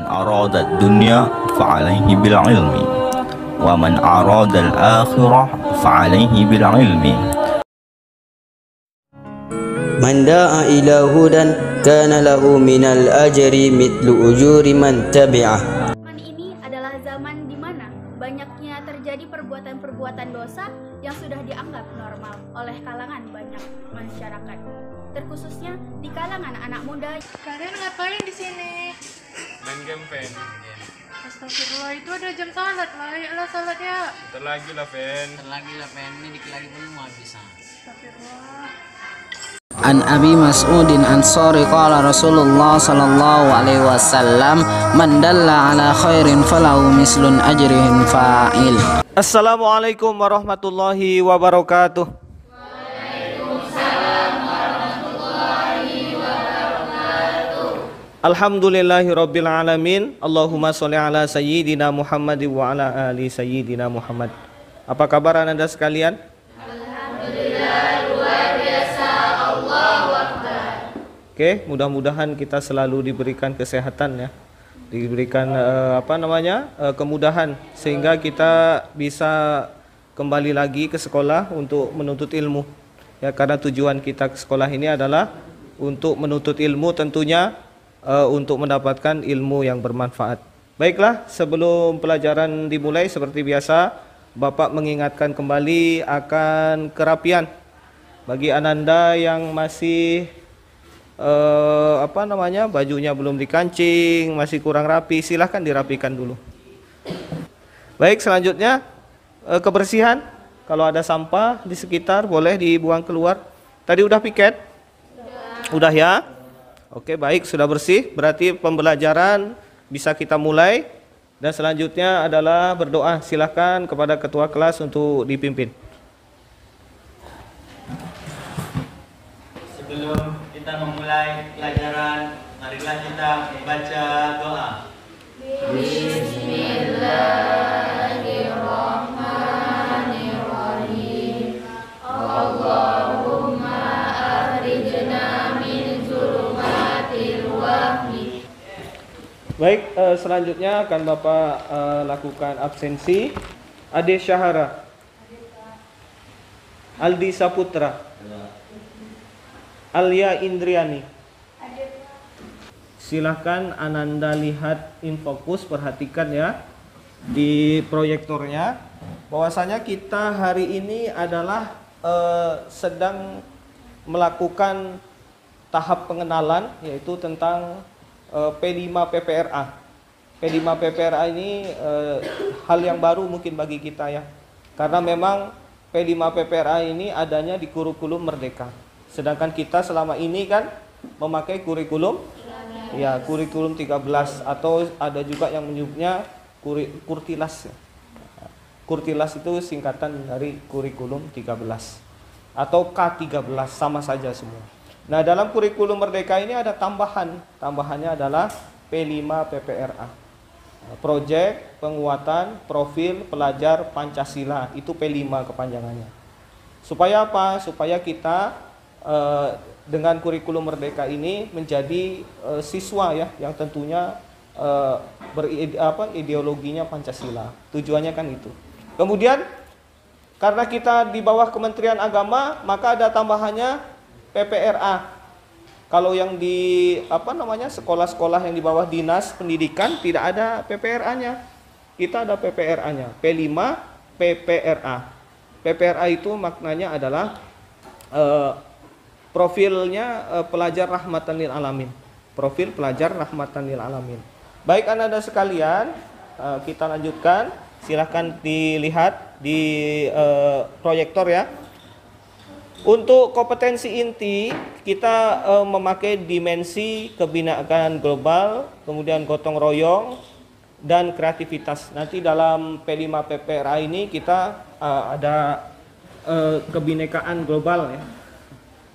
أراد الدنيا فعليه بالعلم ومن أراد الآخرة فعليه بالعلم. من دعا إلى هدى كان له من الأجر مثل أجور من تبعه. Zaman ini adalah zaman di mana banyaknya terjadi perbuatan-perbuatan dosa yang sudah dianggap normal oleh kalangan banyak masyarakat, terkhususnya di kalangan anak muda. Kalian ngapain di sini? Main game, Fen. Astagfirullah, itu ada jam salat. Ayolah salat ya. Bentar lagi lah, Fen. Ini dikit lagi belum habis. Astagfirullah. An Abi Mas'udin Ansari qala Rasulullah sallallahu alaihi wasallam man dalla ala khairin falahu mislun ajrihim fa'il. Assalamualaikum warahmatullahi wabarakatuh. Alhamdulillahirabbil alamin. Allahumma sholli ala sayyidina Muhammad wa ala ali sayyidina Muhammad. Apa kabar Anda sekalian? Alhamdulillah, luar biasa. Allahu akbar. Oke, mudah-mudahan kita selalu diberikan kesehatan ya. Diberikan kemudahan sehingga kita bisa kembali lagi ke sekolah untuk menuntut ilmu. Ya, karena tujuan kita ke sekolah ini adalah untuk menuntut ilmu, tentunya untuk mendapatkan ilmu yang bermanfaat. Baiklah, sebelum pelajaran dimulai seperti biasa, Bapak mengingatkan kembali akan kerapian. Bagi Ananda yang masih bajunya belum dikancing, masih kurang rapi, silahkan dirapikan dulu. Baik, selanjutnya kebersihan. Kalau ada sampah di sekitar boleh dibuang keluar. Tadi udah piket? Udah ya? Oke, baik, sudah bersih. Berarti pembelajaran bisa kita mulai. Dan selanjutnya adalah berdoa. Silakan kepada ketua kelas untuk dipimpin. Sebelum kita memulai pelajaran, marilah kita membaca doa. Bismillahirrahmanirrahim. Allahumma akhrijna min zulumatil wahmi. Baik, selanjutnya akan Bapak lakukan absensi. Ade Syahara, Aldi Saputra, Alia Indriani. Silahkan Ananda lihat infokus, perhatikan ya di proyektornya bahwasanya kita hari ini adalah sedang melakukan tahap pengenalan, yaitu tentang P5 PPRA. P5 PPRA ini hal yang baru mungkin bagi kita ya, karena memang P5 PPRA ini adanya di kurikulum Merdeka. Sedangkan kita selama ini kan memakai kurikulum kurikulum 13, atau ada juga yang menyebutnya Kurtilas. Kurtilas itu singkatan dari kurikulum 13 atau K13, sama saja semua. Nah, dalam kurikulum Merdeka ini ada tambahannya adalah P5 PPRA. Proyek penguatan profil pelajar Pancasila, itu P5 kepanjangannya. Supaya apa? Supaya kita dengan kurikulum Merdeka ini menjadi siswa ya yang tentunya ideologinya Pancasila. Tujuannya kan itu. Kemudian karena kita di bawah Kementerian Agama, maka ada tambahannya PPRA. Kalau yang di sekolah-sekolah yang di bawah Dinas Pendidikan tidak ada PPRA-nya. Kita ada PPRA-nya, P5 PPRA. PPRA itu maknanya adalah profilnya pelajar rahmatan lil alamin. Profil pelajar rahmatan lil alamin. Baik Anda sekalian, kita lanjutkan. Silahkan dilihat di proyektor ya. Untuk kompetensi inti, kita memakai dimensi kebinaan global, kemudian gotong royong, dan kreativitas. Nanti dalam P5 PPRA ini kita ada kebinekaan global ya,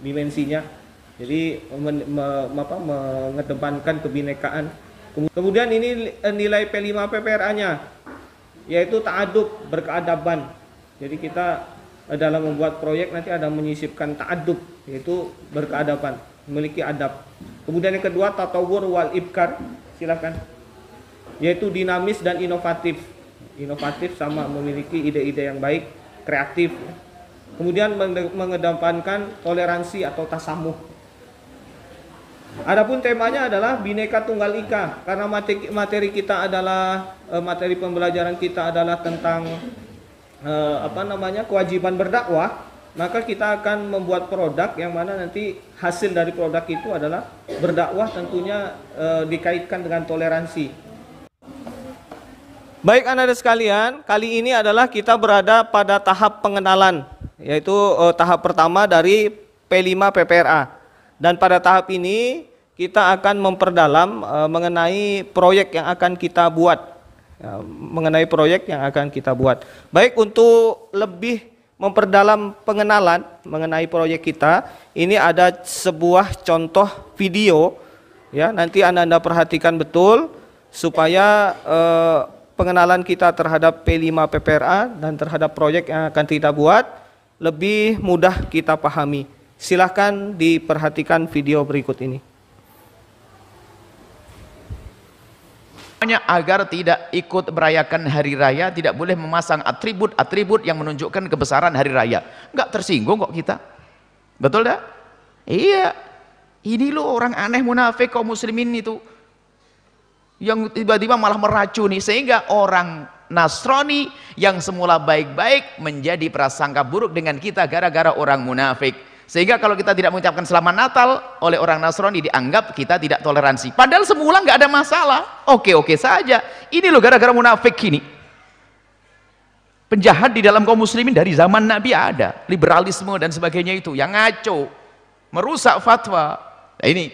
dimensinya. Jadi mengedepankan kebinekaan. Kemudian ini nilai P5 PPRA-nya, yaitu ta'adub, berkeadaban. Jadi kita dalam membuat proyek nanti ada menyisipkan ta'adub, yaitu berkeadaban, memiliki adab. Kemudian yang kedua tatawur wal ibkar. Silakan. yaitu dinamis dan inovatif. Inovatif sama memiliki ide-ide yang baik, kreatif. Kemudian mengedepankan toleransi atau tasamuh. Adapun temanya adalah Bhinneka Tunggal Ika, karena materi kita adalah materi pembelajaran kita adalah tentang kewajiban berdakwah, maka kita akan membuat produk yang mana nanti hasil dari produk itu adalah berdakwah, tentunya dikaitkan dengan toleransi. Baik anak-anak sekalian, kali ini adalah kita berada pada tahap pengenalan, yaitu tahap pertama dari P5 PPRA. Dan pada tahap ini kita akan memperdalam mengenai proyek yang akan kita buat. Baik, untuk lebih memperdalam pengenalan mengenai proyek kita, ini ada sebuah contoh video ya, nanti Anda perhatikan betul supaya pengenalan kita terhadap P5 PPRA dan terhadap proyek yang akan kita buat lebih mudah kita pahami. Silahkan diperhatikan video berikut ini. Agar tidak ikut merayakan hari raya, tidak boleh memasang atribut-atribut yang menunjukkan kebesaran hari raya. Enggak tersinggung kok kita. Betul dah? Iya. Ini loh orang aneh munafik kaum muslimin itu, yang tiba-tiba malah meracuni, sehingga orang Nasrani yang semula baik-baik menjadi prasangka buruk dengan kita gara-gara orang munafik. Sehingga kalau kita tidak mengucapkan selamat Natal oleh orang Nasrani, dianggap kita tidak toleransi. Padahal semula nggak ada masalah, oke-oke saja. Ini loh gara-gara munafik ini. Penjahat di dalam kaum muslimin dari zaman Nabi ada, liberalisme dan sebagainya itu yang ngaco, merusak fatwa. Nah, ini.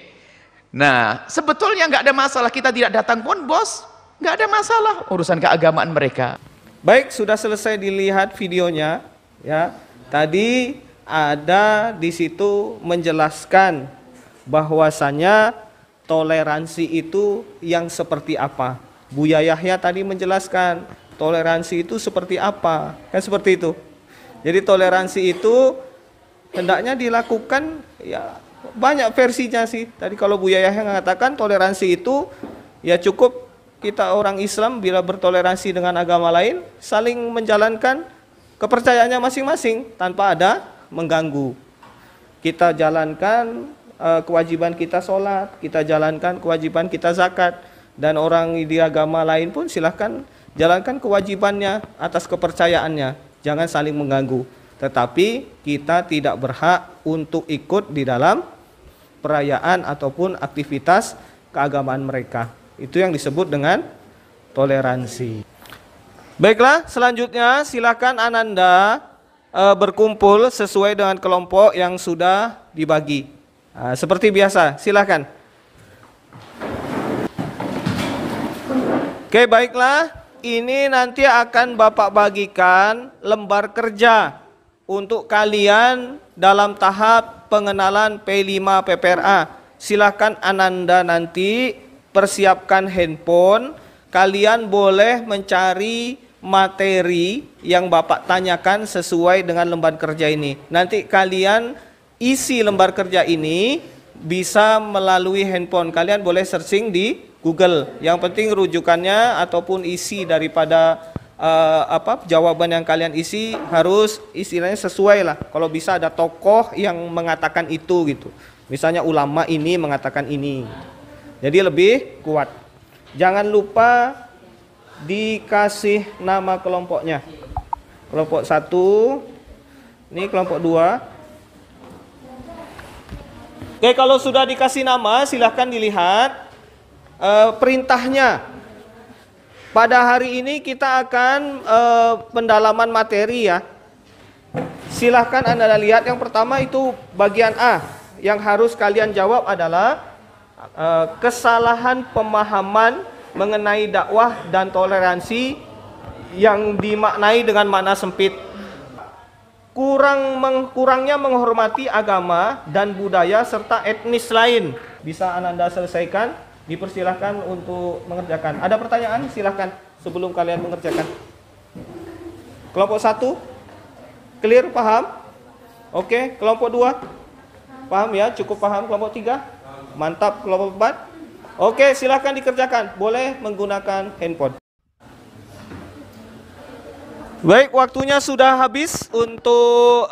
Nah, sebetulnya nggak ada masalah, kita tidak datang pun bos, nggak ada masalah urusan keagamaan mereka. Baik, sudah selesai dilihat videonya ya. Tadi ada di situ menjelaskan bahwasanya toleransi itu yang seperti apa. Buya Yahya tadi menjelaskan toleransi itu seperti apa, kan seperti itu. Jadi toleransi itu hendaknya dilakukan ya, banyak versinya sih. Tadi kalau Buya Yahya mengatakan toleransi itu ya cukup kita orang Islam bila bertoleransi dengan agama lain, saling menjalankan kepercayaannya masing-masing tanpa ada mengganggu. Kita jalankan kewajiban kita sholat, kita jalankan kewajiban kita zakat, dan orang di agama lain pun silahkan jalankan kewajibannya atas kepercayaannya, jangan saling mengganggu. Tetapi kita tidak berhak untuk ikut di dalam perayaan ataupun aktivitas keagamaan mereka. Itu yang disebut dengan toleransi. Baiklah, selanjutnya silakan Ananda berkumpul sesuai dengan kelompok yang sudah dibagi. Seperti biasa, silakan. Oke, baiklah. Ini nanti akan Bapak bagikan lembar kerja untuk kalian dalam tahap pengenalan P5 PPRA. Silakan Ananda nanti persiapkan handphone. Kalian boleh mencari materi yang Bapak tanyakan sesuai dengan lembar kerja ini. Nanti kalian isi lembar kerja ini bisa melalui handphone. Kalian boleh searching di Google. Yang penting rujukannya ataupun isi daripada jawaban yang kalian isi harus istilahnya sesuai lah. Kalau bisa ada tokoh yang mengatakan itu gitu. Misalnya ulama ini mengatakan ini. Jadi lebih kuat. Jangan lupa dikasih nama kelompoknya. Kelompok 1, ini kelompok 2. Oke, kalau sudah dikasih nama silahkan dilihat perintahnya. Pada hari ini kita akan pendalaman materi ya. Silahkan Anda lihat, yang pertama itu bagian A. Yang harus kalian jawab adalah kesalahan pemahaman mengenai dakwah dan toleransi yang dimaknai dengan makna sempit. Kurangnya menghormati agama dan budaya serta etnis lain. Bisa Ananda selesaikan, dipersilahkan untuk mengerjakan. Ada pertanyaan? Silahkan sebelum kalian mengerjakan. Kelompok 1 clear, paham? Oke, kelompok 2 paham ya, cukup paham. Kelompok 3 mantap. Kelompok 4 Oke, silahkan dikerjakan. Boleh menggunakan handphone. Baik, waktunya sudah habis untuk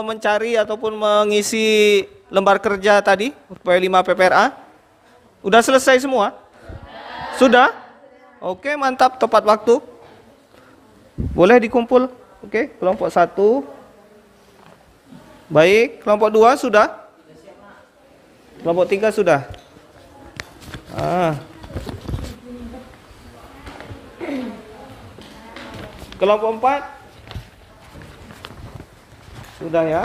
mencari ataupun mengisi lembar kerja tadi, P5 PPRA. Udah selesai semua? Sudah? Oke, mantap, tepat waktu. Boleh dikumpul. Oke, kelompok 1. Baik, kelompok 2 sudah? Kelompok 3 sudah? Kelompok 4 sudah ya?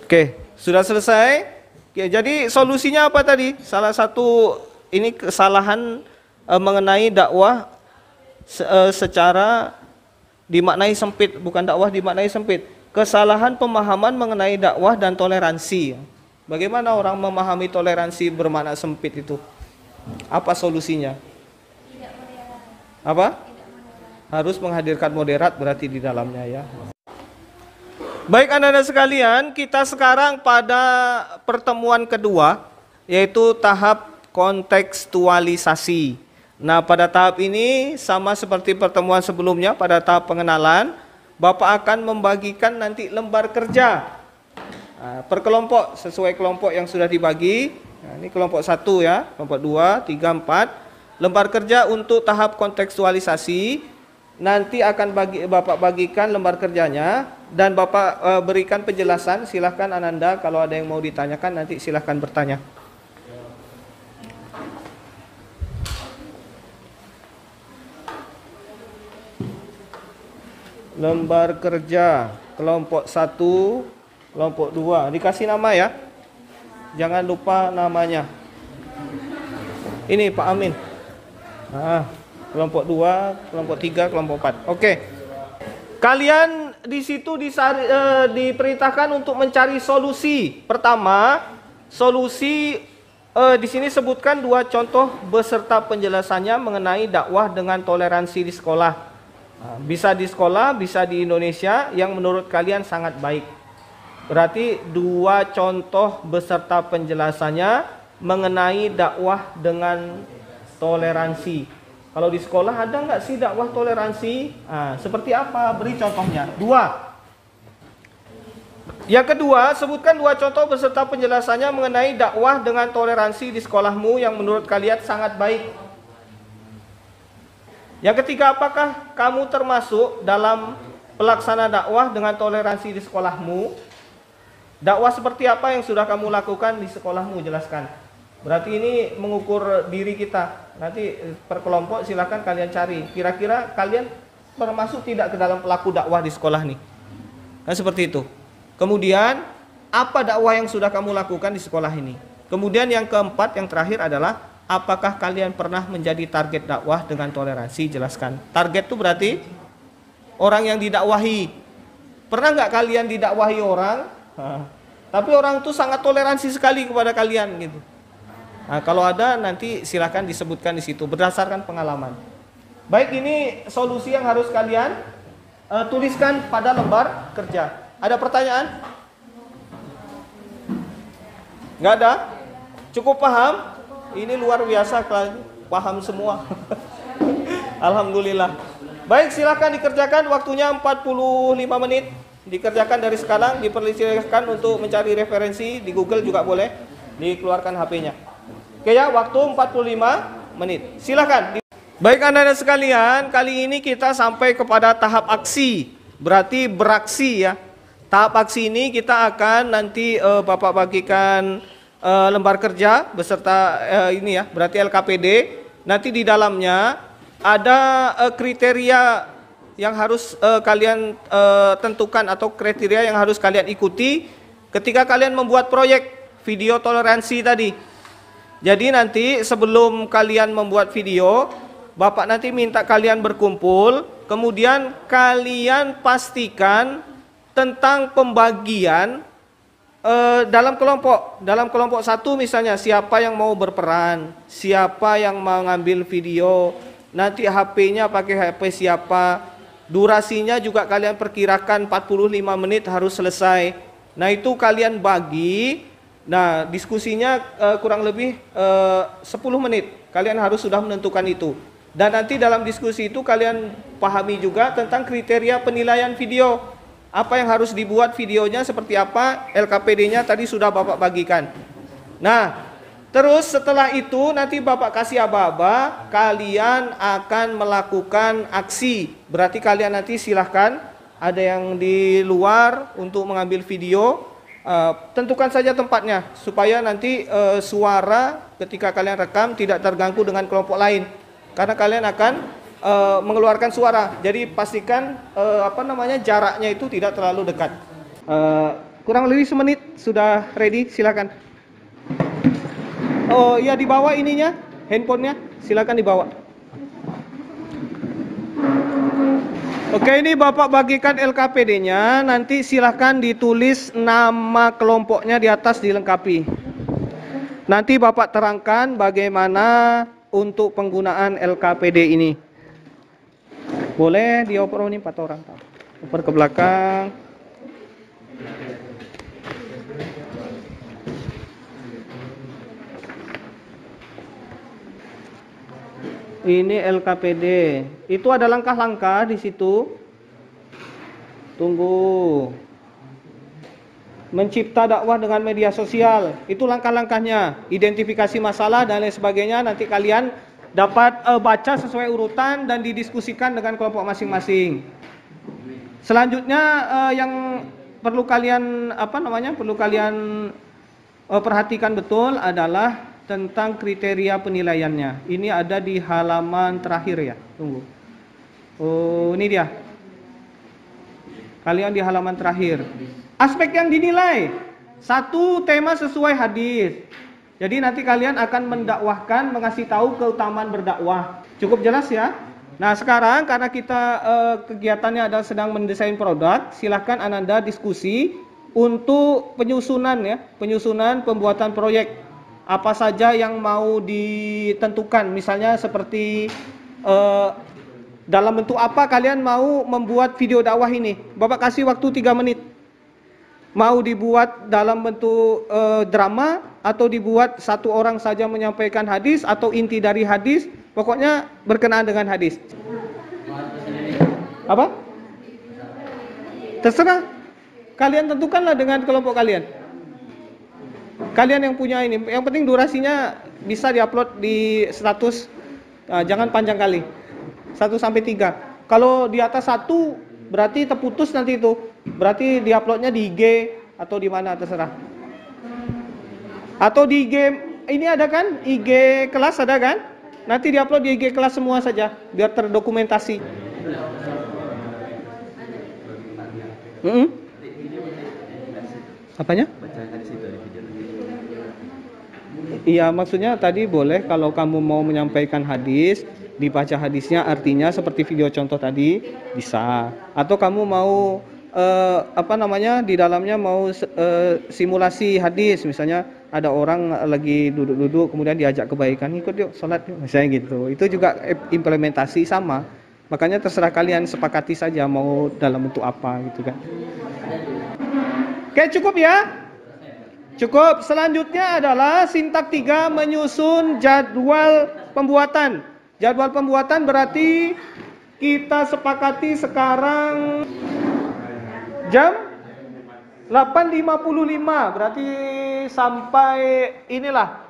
Oke, sudah selesai. Oke, jadi solusinya apa tadi? Salah satu ini kesalahan mengenai dakwah secara dimaknai sempit, bukan dakwah dimaknai sempit. Kesalahan pemahaman mengenai dakwah dan toleransi. Bagaimana orang memahami toleransi bermakna sempit itu? Apa solusinya? Apa? Harus menghadirkan moderat berarti di dalamnya ya. Baik anak-anak sekalian, kita sekarang pada pertemuan kedua, yaitu tahap kontekstualisasi. Nah, pada tahap ini sama seperti pertemuan sebelumnya, pada tahap pengenalan, Bapak akan membagikan nanti lembar kerja per kelompok sesuai kelompok yang sudah dibagi. Nah, ini kelompok 1 ya, kelompok 2, 3, 4. Lembar kerja untuk tahap kontekstualisasi. Nanti akan Bapak bagikan lembar kerjanya dan Bapak berikan penjelasan. Silahkan Ananda, kalau ada yang mau ditanyakan nanti silahkan bertanya. Lembar kerja kelompok 1, kelompok 2. Dikasih nama ya. Jangan lupa namanya. Ini Pak Amin. Kelompok 2, kelompok 3, kelompok 4. Oke. Kalian di situ diperintahkan untuk mencari solusi. Pertama, solusi di sini sebutkan 2 contoh beserta penjelasannya mengenai dakwah dengan toleransi di sekolah. Bisa di sekolah, bisa di Indonesia yang menurut kalian sangat baik. Berarti 2 contoh beserta penjelasannya mengenai dakwah dengan toleransi. Kalau di sekolah ada nggak sih dakwah toleransi? Seperti apa? Beri contohnya. 2. Yang kedua, sebutkan 2 contoh beserta penjelasannya mengenai dakwah dengan toleransi di sekolahmu yang menurut kalian sangat baik. Yang ketiga, apakah kamu termasuk dalam pelaksana dakwah dengan toleransi di sekolahmu? Dakwah seperti apa yang sudah kamu lakukan di sekolahmu? Jelaskan. Berarti ini mengukur diri kita. Nanti per kelompok silakan kalian cari. Kira-kira kalian termasuk tidak ke dalam pelaku dakwah di sekolah nih? Kan seperti itu. Kemudian apa dakwah yang sudah kamu lakukan di sekolah ini? Kemudian yang keempat, yang terakhir adalah apakah kalian pernah menjadi target dakwah dengan toleransi? Jelaskan. Target itu berarti orang yang didakwahi. Pernah nggak kalian didakwahi orang? Tapi orang itu sangat toleransi sekali kepada kalian gitu. Nah, kalau ada nanti silakan disebutkan di situ berdasarkan pengalaman. Baik, ini solusi yang harus kalian tuliskan pada lembar kerja. Ada pertanyaan? Nggak ada? Cukup paham? Ini luar biasa, paham semua. Alhamdulillah. Baik, silakan dikerjakan. Waktunya 45 menit. Dikerjakan dari sekarang. Dipersilakan untuk mencari referensi di Google juga boleh. Dikeluarkan HP-nya. Oke ya, waktu 45 menit. Silakan. Baik anak-anak sekalian, kali ini kita sampai kepada tahap aksi. Berarti beraksi ya. Tahap aksi ini kita akan nanti Bapak bagikan lembar kerja beserta ini ya, berarti LKPD. Nanti di dalamnya ada kriteria yang harus kalian tentukan atau kriteria yang harus kalian ikuti ketika kalian membuat proyek video toleransi tadi. Jadi nanti sebelum kalian membuat video, Bapak nanti minta kalian berkumpul, kemudian kalian pastikan tentang pembagian dalam kelompok. Dalam kelompok 1 misalnya siapa yang mau berperan, siapa yang mengambil video, nanti HP-nya pakai HP siapa, Durasinya juga kalian perkirakan 45 menit harus selesai. Nah, itu kalian bagi. Nah, diskusinya kurang lebih 10 menit. Kalian harus sudah menentukan itu. Dan nanti dalam diskusi itu kalian pahami juga tentang kriteria penilaian video. Apa yang harus dibuat videonya seperti apa, LKPD-nya tadi sudah Bapak bagikan. Nah, terus setelah itu nanti Bapak kasih aba-aba, kalian akan melakukan aksi. Berarti kalian nanti silahkan, ada yang di luar untuk mengambil video. Tentukan saja tempatnya supaya nanti suara ketika kalian rekam tidak terganggu dengan kelompok lain. Karena kalian akan mengeluarkan suara. Jadi pastikan jaraknya itu tidak terlalu dekat. Kurang lebih semenit sudah ready, silakan. Oh ya, dibawa ininya, handphonenya, silakan dibawa. Oke, ini Bapak bagikan LKPD-nya, nanti silahkan ditulis nama kelompoknya di atas, dilengkapi. Nanti Bapak terangkan bagaimana untuk penggunaan LKPD ini. Boleh dioper ini 4 orang. Oper ke belakang. Ini LKPD. Itu ada langkah-langkah di situ. Tunggu. Mencipta dakwah dengan media sosial. Itu langkah-langkahnya. Identifikasi masalah dan lain sebagainya. Nanti kalian dapat baca sesuai urutan dan didiskusikan dengan kelompok masing-masing. Selanjutnya yang perlu kalian perhatikan betul adalah tentang kriteria penilaiannya. Ini ada di halaman terakhir ya. Tunggu. Oh, ini dia. Kalian di halaman terakhir. Aspek yang dinilai. 1, tema sesuai hadis. Jadi nanti kalian akan mendakwahkan, mengasih tahu keutamaan berdakwah. Cukup jelas ya? Nah, sekarang karena kita kegiatannya adalah sedang mendesain produk, silahkan Ananda diskusi untuk penyusunan ya, penyusunan pembuatan proyek. Apa saja yang mau ditentukan, misalnya seperti dalam bentuk apa kalian mau membuat video dakwah ini. Bapak kasih waktu 3 menit. Mau dibuat dalam bentuk drama atau dibuat 1 orang saja menyampaikan hadis atau inti dari hadis, pokoknya berkenaan dengan hadis. Apa? Terserah. Kalian tentukanlah dengan kelompok kalian. Kalian yang punya ini, yang penting durasinya bisa diupload di status, jangan panjang kali. 1 sampai 3. Kalau di atas 1 berarti terputus nanti itu. Berarti diuploadnya di IG atau di mana terserah. Atau di IG ini ada kan? IG kelas ada kan? Nanti diupload di IG kelas semua saja biar terdokumentasi. Apanya? Iya, maksudnya tadi boleh kalau kamu mau menyampaikan hadis, dibaca hadisnya artinya seperti video contoh tadi bisa. Atau kamu mau di dalamnya mau simulasi hadis, misalnya ada orang lagi duduk-duduk kemudian diajak kebaikan, ikut yuk sholat yuk, misalnya gitu. Itu juga implementasi sama. Makanya terserah kalian sepakati saja mau dalam bentuk apa gitu kan. Oke, cukup ya? Cukup. Selanjutnya adalah sintak 3, menyusun jadwal pembuatan. Jadwal pembuatan berarti kita sepakati sekarang jam 8.55, berarti sampai inilah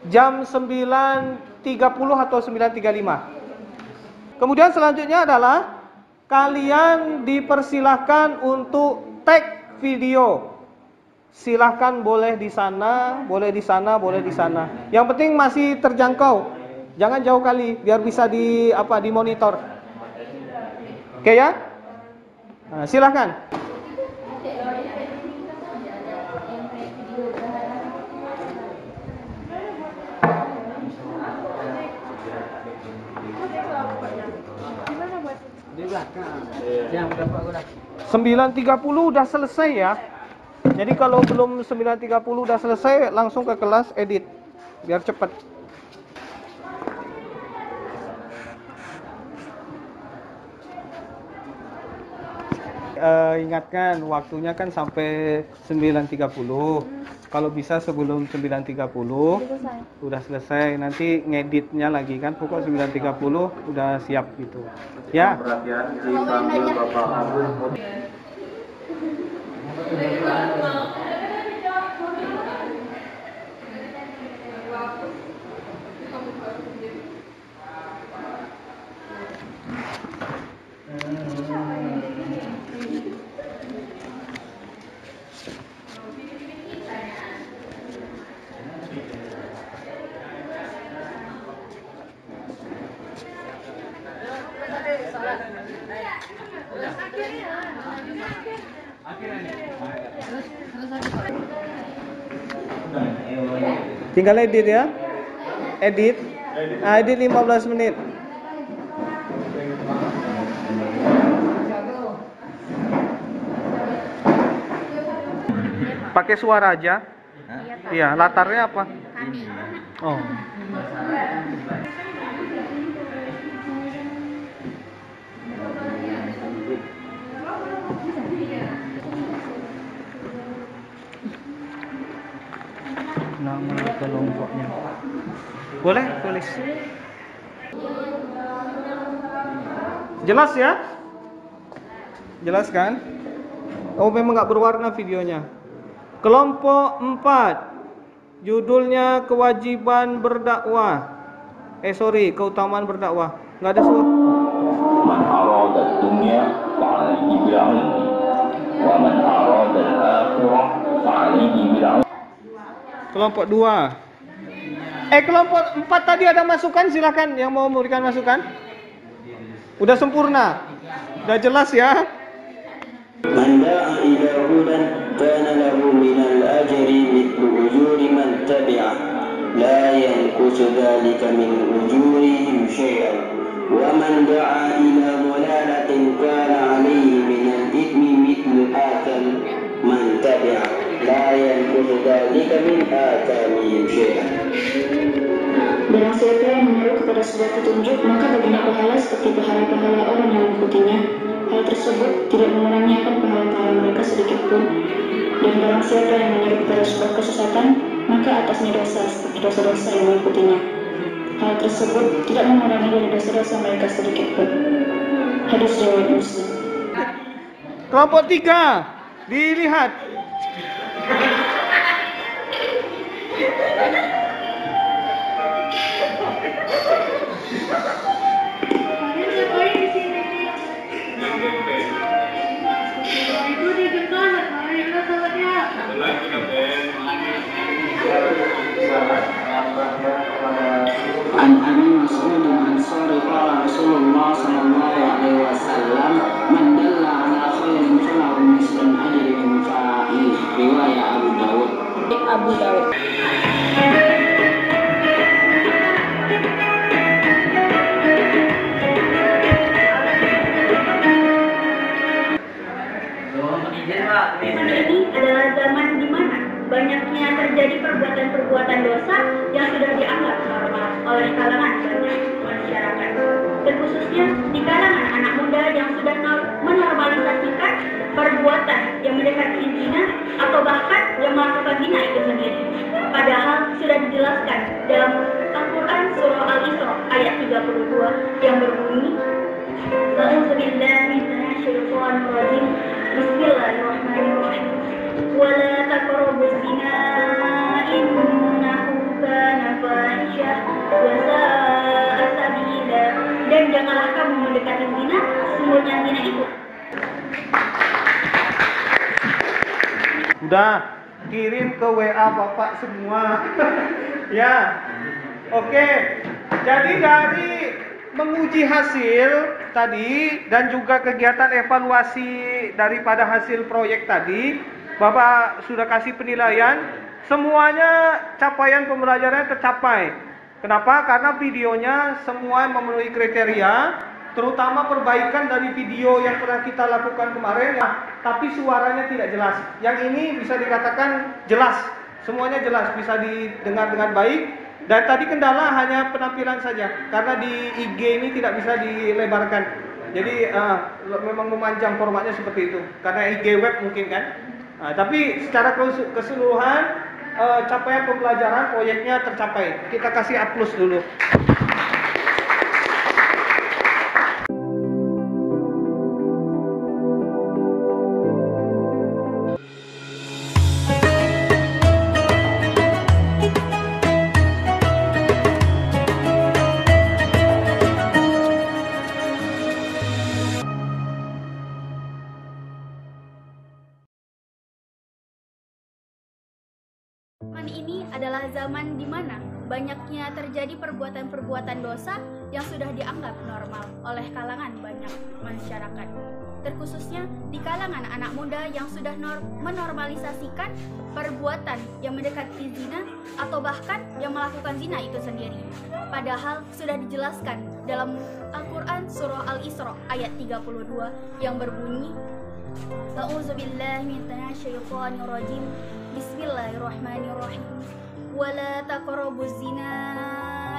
jam 9.30 atau 9.35. Kemudian selanjutnya adalah kalian dipersilahkan untuk tag video. Silahkan boleh di sana, boleh di sana, boleh di sana. Yang penting masih terjangkau. Jangan jauh kali biar bisa dimonitor. Oke ya? Nah, silahkan. Di belakang. Yang berapa udah? 9.30 udah selesai ya. Jadi kalau belum 9.30 udah selesai, langsung ke kelas edit biar cepat. ingatkan waktunya kan sampai 9.30. Kalau bisa sebelum 9.30 udah selesai. Nanti ngeditnya lagi kan pokok 9.30 udah siap gitu. Ya. Dipanggil Bapak Agung. Tinggal edit ya. Edit. Edit 15 menit. Pakai suara aja. Iya, latarnya apa? Oh. Nama kelompoknya. Boleh tulis. Jelas ya? Jelas kan? Oh, memang nggak berwarna videonya. Kelompok 4. Judulnya kewajiban berdakwah. Keutamaan berdakwah. Nggak ada suara. Man arada dunya fa'alaihi bil 'ilmi wa man arada al-akhirah fa'alaihi bil 'ilmi. Kelompok 2. Kelompok 4 tadi ada masukan, silakan yang mau memberikan masukan. Udah sempurna. Udah jelas ya. Man da'a ila hudan kana lahu minal ajri mithlu ujuri man tabi'ah la yanqusu dhalika min ujurihim syai'an wa man da'a ila dhalalatin kana 'alayhi minal ithmi mithlu atham man tabi'ah la yanqusu dhalika min athamihim syai'an. Barang siapa yang menyeru kepada sebuah petunjuk, maka baginya pahala seperti pahala-pahala orang yang mengikutinya. Hal tersebut tidak mengurangi akan pahala-pahala mereka sedikit pun. Dan barang siapa yang menyeru kepada sebuah kesesatan, maka atasnya dosa seperti dosa-dosa yang mengikutinya. Hal tersebut tidak mengurangi dari dosa-dosa mereka sedikit pun. Hadis riwayat Muslim. Kelompok 3. Dilihat. Itu di jam salat, marilah salatnya. An Abi Mas'ud Ansari qala Rasulullah sallallahu alaihi wasallam man dalla ala khairin falahu mislu ajrin fa'il. Riwayat Abu Dawud. Ini adalah zaman di mana banyaknya terjadi perbuatan-perbuatan dosa yang sudah dianggap normal oleh kalangan banyak masyarakat, terkhususnya di kalangan anak muda yang sudah menormalisasikan perbuatan yang mendekati zina atau bahkan yang melakukan zina itu sendiri. Padahal sudah dijelaskan dalam Al-Quran surah Al-Isra ayat 32 yang berbunyi, A'udzubillahi minasyaitonir rajim. Bismillahirrahmanirrahim. Wala taqrabuz zina innahu kana fahisyah wa sa'a sabila. Dan janganlah kamu mendekati zina, sesungguhnya zina itu. Udah kirim ke WA Bapak semua. Ya. Oke. Jadi dari menguji hasil tadi dan juga kegiatan evaluasi daripada hasil proyek tadi, Bapak sudah kasih penilaian, semuanya capaian pembelajarannya tercapai. Kenapa? Karena videonya semua memenuhi kriteria, terutama perbaikan dari video yang pernah kita lakukan kemarin, tapi suaranya tidak jelas. Yang ini bisa dikatakan jelas, semuanya jelas, bisa didengar dengan baik. Dan tadi kendala hanya penampilan saja, karena di IG ini tidak bisa dilebarkan. Jadi memang memanjang formatnya seperti itu karena IG web mungkin kan. Tapi secara keseluruhan capaian pembelajaran proyeknya tercapai. Kita kasih aplaus dulu. Zaman ini adalah zaman di mana banyaknya terjadi perbuatan-perbuatan dosa yang sudah dianggap normal oleh kalangan banyak masyarakat. Terkhususnya di kalangan anak muda yang sudah menormalisasikan perbuatan yang mendekati zina atau bahkan yang melakukan zina itu sendiri. Padahal sudah dijelaskan dalam Al-Quran surah Al-Isra ayat 32 yang berbunyi, A'udzubillahi minasyaitonirrajim. Bismillahirrahmanirrahim. Wala taqrabuz zina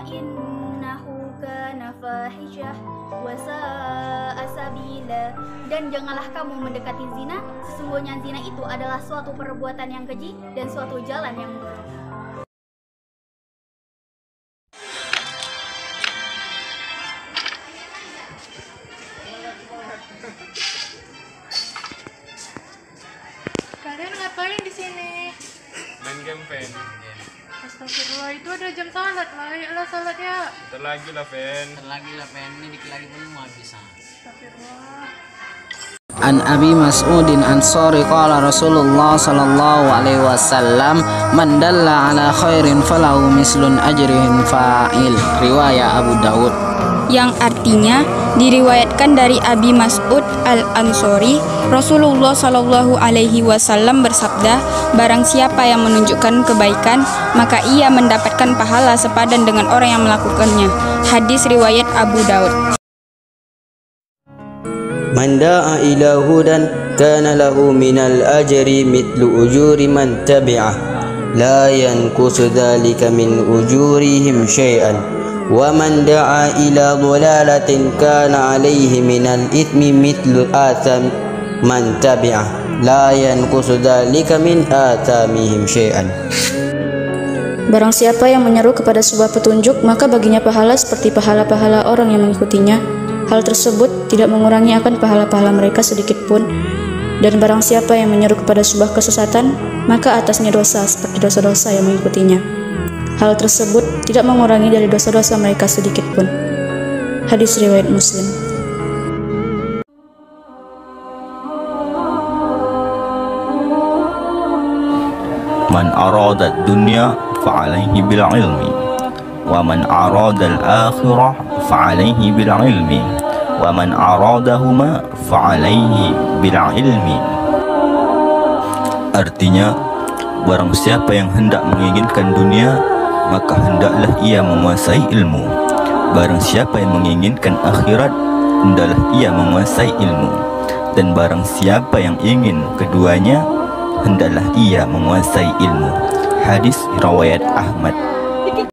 innahu kana fahisyah wa sa'a sabila. Dan janganlah kamu mendekati zina, sesungguhnya zina itu adalah suatu perbuatan yang keji dan suatu jalan yang buruk. Kalian ngapain di sini? Main game, Fen. Astagfirullah, itu ada jam salat lah. Ayolah salat ya. Bentar lagi lah, Fen. Ini dikit lagi belum habis. Astagfirullah. An Abi Mas'udin Ansari qala Rasulullah sallallahu alaihi wasallam man dalla ala khairin falahu mislun ajrihim fa'il. Riwayat Abu Dawud. Yang artinya diriwayatkan dari Abi Mas'ud Al-Ansori, Rasulullah Shallallahu Alaihi Wasallam bersabda, barang siapa yang menunjukkan kebaikan, maka ia mendapatkan pahala sepadan dengan orang yang melakukannya. Hadis riwayat Abu Daud. Man da'a ila hudan kana lahu minal ajri mithlu ujuri man tabi'ah la yanqusu dzalika min ujurihim syai'an. وَمَنْ دَعَا إِلَى ضَلَالَةٍ كَانَ عَلَيْهِ مِنَ الْإِثْمِ مِثْلُ آثَامِ مَنْ تَبِعَهُ لَا يَنْقُصُ ذَلِكَ مِنْ آثَامِهِمْ شَيْئًا. Barang siapa yang menyeru kepada sebuah petunjuk, maka baginya pahala seperti pahala-pahala orang yang mengikutinya. Hal tersebut tidak mengurangi akan pahala-pahala mereka sedikit pun. Dan barang siapa yang menyeru kepada sebuah kesesatan, maka atasnya dosa seperti dosa-dosa yang mengikutinya. Hal tersebut tidak mengurangi dari dosa-dosa mereka sedikit pun. Hadis riwayat Muslim. Man arada dunya fa'alaihi bil ilmi wa man arada al-akhirah fa'alaihi bil ilmi wa man aradahuma fa'alaihi bil ilmi. Artinya, barang siapa yang hendak menginginkan dunia, maka hendaklah ia menguasai ilmu. Barang siapa yang menginginkan akhirat, hendaklah ia menguasai ilmu. Dan barang siapa yang ingin keduanya, hendaklah ia menguasai ilmu. Hadis riwayat Ahmad.